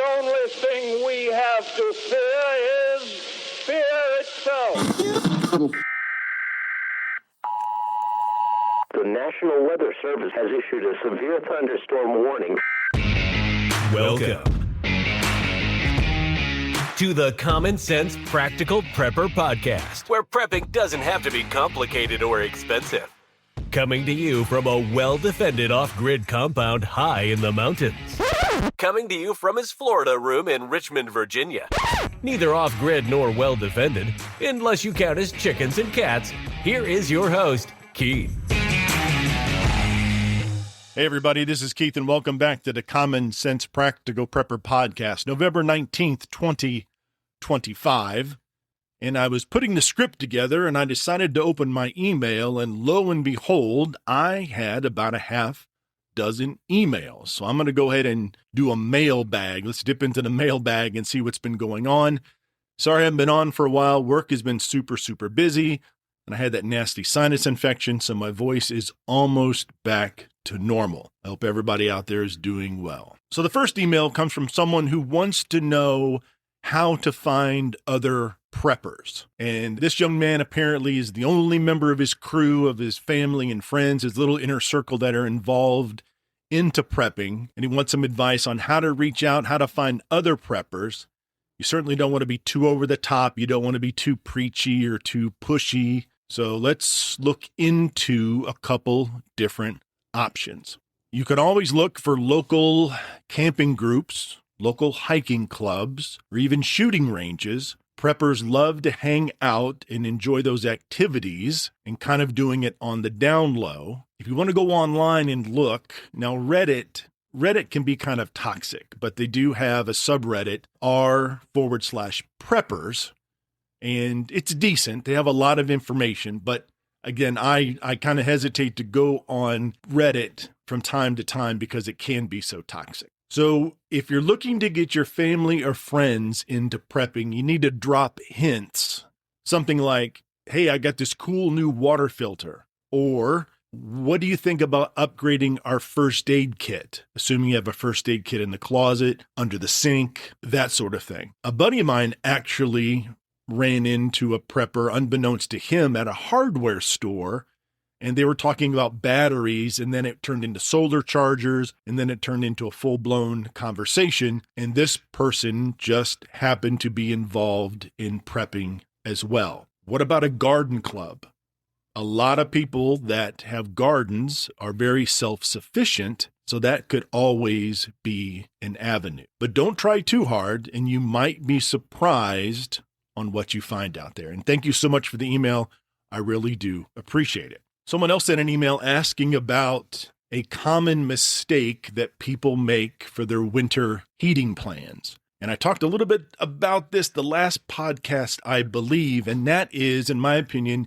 only thing we have to fear is fear itself. The National Weather Service has issued a severe thunderstorm warning. Welcome to the Common Sense Practical Prepper Podcast, where prepping doesn't have to be complicated or expensive. Coming to you from a well-defended off-grid compound high in the mountains. Coming to you from his Florida room in Richmond, Virginia. Neither off-grid nor well-defended, unless you count as chickens and cats. Here is your host, Keith. Hey everybody, this is Keith and welcome back to the Common Sense Practical Prepper Podcast, November 19th, 2025. And I was putting the script together and I decided to open my email, and lo and behold, I had about a half dozen emails. So I'm going to go ahead and do a mailbag. Let's dip into the mailbag and see what's been going on. Sorry I haven't been on for a while. Work has been super busy, and I had that nasty sinus infection, so my voice is almost back to normal. I hope everybody out there is doing well. So the first email comes from someone who wants to know how to find other preppers. And this young man apparently is the only member of his crew, of his family and friends, his little inner circle that are involved into prepping. And he wants some advice on how to reach out, how to find other preppers. You certainly don't want to be too over the top. You don't want to be too preachy or too pushy. So let's look into a couple different options. You can always look for local camping groups, local hiking clubs, or even shooting ranges. Preppers love to hang out and enjoy those activities and kind of doing it on the down low. If you want to go online and look, now Reddit can be kind of toxic, but they do have a subreddit, r/preppers, and it's decent. They have a lot of information, but again, I kind of hesitate to go on Reddit from time to time because it can be so toxic. So if you're looking to get your family or friends into prepping, you need to drop hints. Something like, hey, I got this cool new water filter. Or, what do you think about upgrading our first aid kit? Assuming you have a first aid kit in the closet, under the sink, that sort of thing. A buddy of mine actually ran into a prepper, unbeknownst to him, at a hardware store. And they were talking about batteries, and then it turned into solar chargers, and then it turned into a full-blown conversation. And this person just happened to be involved in prepping as well. What about a garden club? A lot of people that have gardens are very self-sufficient, so that could always be an avenue. But don't try too hard, and you might be surprised on what you find out there. And thank you so much for the email. I really do appreciate it. Someone else sent an email asking about a common mistake that people make for their winter heating plans. And I talked a little bit about this the last podcast, I believe, and that is, in my opinion,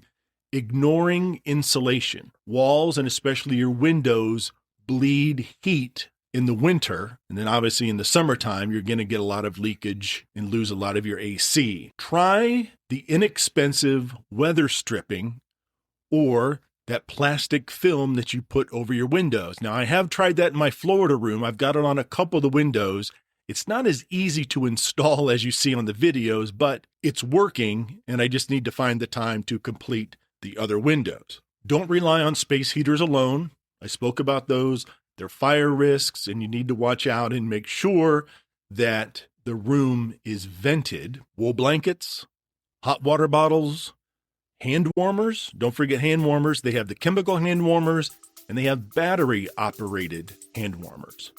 ignoring insulation. Walls, and especially your windows, bleed heat in the winter. And then obviously in the summertime, you're going to get a lot of leakage and lose a lot of your AC. Try the inexpensive weather stripping or that plastic film that you put over your windows. Now, I have tried that in my Florida room. I've got it on a couple of the windows. It's not as easy to install as you see on the videos, but it's working, and I just need to find the time to complete the other windows. Don't rely on space heaters alone. I spoke about those. They're fire risks, and you need to watch out and make sure that the room is vented. Wool blankets, hot water bottles, hand warmers. Don't forget hand warmers. They have the chemical hand warmers, and they have battery-operated hand warmers.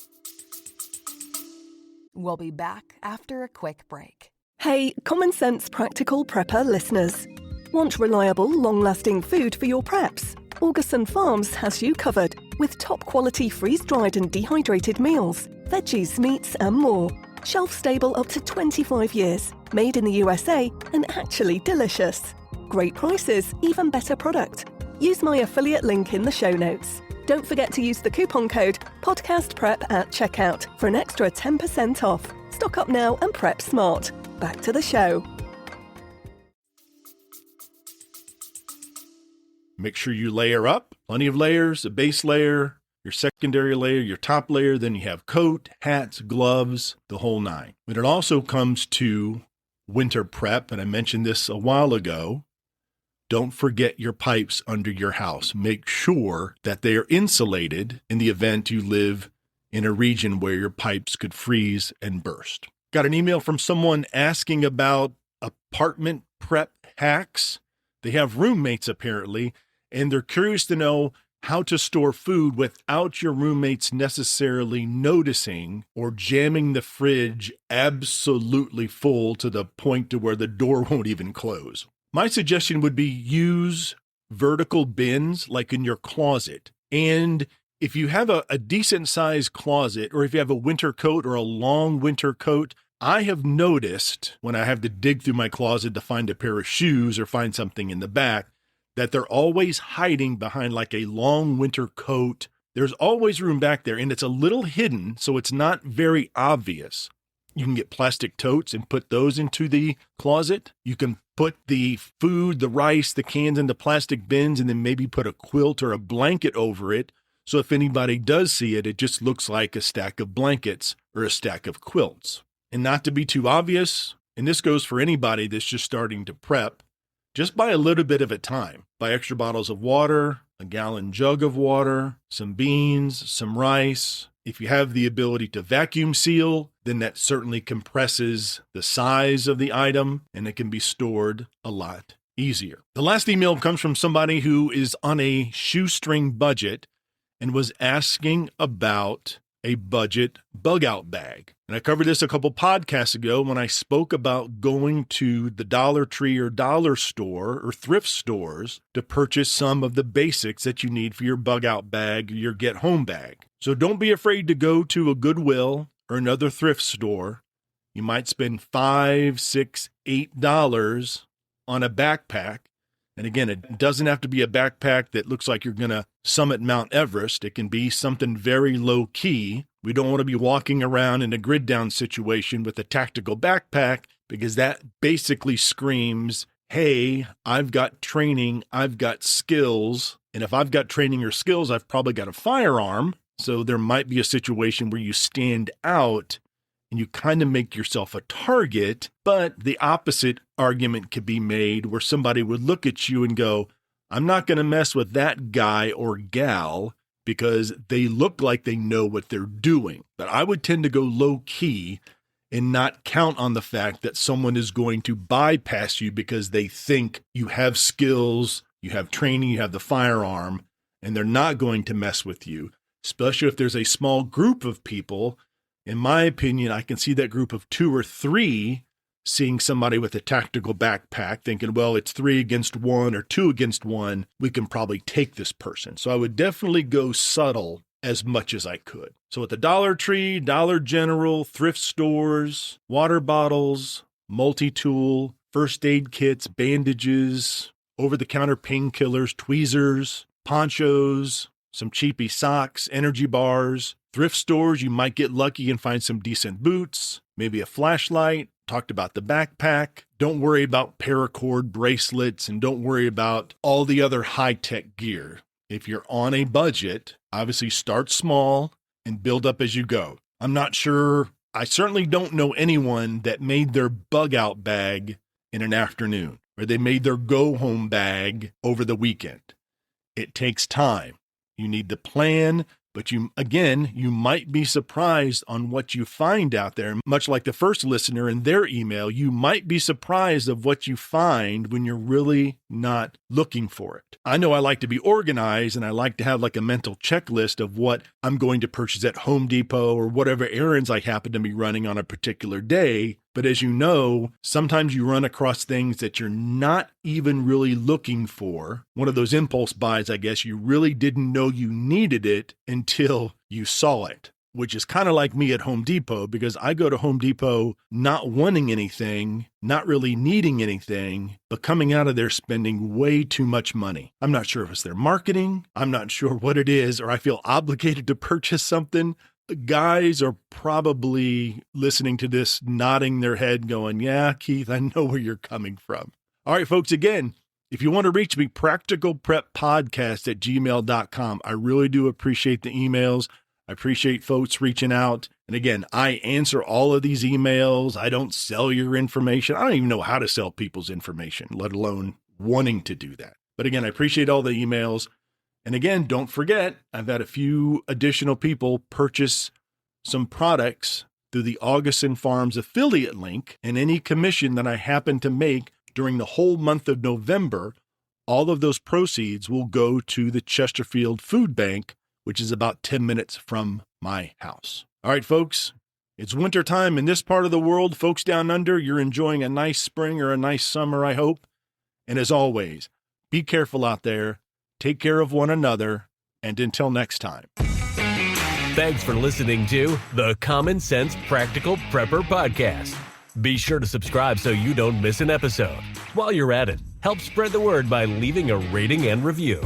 We'll be back after a quick break. Hey, Common Sense Practical Prepper listeners. Want reliable, long-lasting food for your preps? Augustin Farms has you covered with top-quality freeze-dried and dehydrated meals, veggies, meats, and more. Shelf-stable up to 25 years, made in the USA, and actually delicious. Great prices, even better product. Use my affiliate link in the show notes. Don't forget to use the coupon code PODCASTPREP at checkout for an extra 10% off. Stock up now and prep smart. Back to the show. Make sure you layer up. Plenty of layers, a base layer, your secondary layer, your top layer, then you have coat, hats, gloves, the whole nine. When it also comes to winter prep, and I mentioned this a while ago, don't forget your pipes under your house. Make sure that they are insulated in the event you live in a region where your pipes could freeze and burst. Got an email from someone asking about apartment prep hacks. They have roommates apparently, and they're curious to know how to store food without your roommates necessarily noticing or jamming the fridge absolutely full to the point to where the door won't even close. My suggestion would be use vertical bins like in your closet. And if you have a decent sized closet, or if you have a winter coat or a long winter coat, I have noticed when I have to dig through my closet to find a pair of shoes or find something in the back, that they're always hiding behind like a long winter coat. There's always room back there, and it's a little hidden, so it's not very obvious. You can get plastic totes and put those into the closet. You can put the food, the rice, the cans into plastic bins, and then maybe put a quilt or a blanket over it. So if anybody does see it, it just looks like a stack of blankets or a stack of quilts. And not to be too obvious, and this goes for anybody that's just starting to prep, just buy a little bit at a time. Buy extra bottles of water, a gallon jug of water, some beans, some rice. If you have the ability to vacuum seal, then that certainly compresses the size of the item and it can be stored a lot easier. The last email comes from somebody who is on a shoestring budget and was asking about a budget bug out bag. And I covered this a couple podcasts ago when I spoke about going to the Dollar Tree or dollar store or thrift stores to purchase some of the basics that you need for your bug out bag, your get home bag. So don't be afraid to go to a Goodwill or another thrift store. You might spend $5, $6, $8 on a backpack. And again, it doesn't have to be a backpack that looks like you're going to summit Mount Everest. It can be something very low key. We don't want to be walking around in a grid down situation with a tactical backpack, because that basically screams, hey, I've got training, I've got skills. And if I've got training or skills, I've probably got a firearm. So there might be a situation where you stand out and you kind of make yourself a target, but the opposite argument could be made where somebody would look at you and go, I'm not going to mess with that guy or gal because they look like they know what they're doing. But I would tend to go low key and not count on the fact that someone is going to bypass you because they think you have skills, you have training, you have the firearm, and they're not going to mess with you, especially if there's a small group of people. In my opinion, I can see that group of 2 or 3 seeing somebody with a tactical backpack thinking, well, it's 3 against 1 or 2 against 1. We can probably take this person. So I would definitely go subtle as much as I could. So at the Dollar Tree, Dollar General, thrift stores, water bottles, multi-tool, first aid kits, bandages, over-the-counter painkillers, tweezers, ponchos, some cheapy socks, energy bars. Thrift stores, you might get lucky and find some decent boots, maybe a flashlight. Talked about the backpack. Don't worry about paracord bracelets, and don't worry about all the other high-tech gear. If you're on a budget, obviously start small and build up as you go. I'm not sure. I certainly don't know anyone that made their bug out bag in an afternoon, or they made their go home bag over the weekend. It takes time. You need to plan, but you might be surprised on what you find out there. Much like the first listener in their email, you might be surprised of what you find when you're really not looking for it. I know I like to be organized, and I like to have like a mental checklist of what I'm going to purchase at Home Depot or whatever errands I happen to be running on a particular day. But as you know, sometimes you run across things that you're not even really looking for. One of those impulse buys, I guess, you really didn't know you needed it until you saw it, which is kind of like me at Home Depot, because I go to Home Depot not wanting anything, not really needing anything, but coming out of there spending way too much money. I'm not sure if it's their marketing. I'm not sure what it is, or I feel obligated to purchase something. The guys are probably listening to this, nodding their head, going, yeah, Keith, I know where you're coming from. All right, folks, again, If you want to reach me, practicalpreppodcast@gmail.com. I really do appreciate the emails. I appreciate folks reaching out. And again, I answer all of these emails. I don't sell your information. I don't even know how to sell people's information, let alone wanting to do that. But again, I appreciate all the emails. And again, don't forget, I've had a few additional people purchase some products through the Augustin Farms affiliate link, and any commission that I happen to make during the whole month of November, all of those proceeds will go to the Chesterfield Food Bank, which is about 10 minutes from my house. All right, folks, it's winter time in this part of the world. Folks down under, you're enjoying a nice spring or a nice summer, I hope. And as always, be careful out there, take care of one another, and until next time. Thanks for listening to the Common Sense Practical Prepper Podcast. Be sure to subscribe so you don't miss an episode. While you're at it, help spread the word by leaving a rating and review.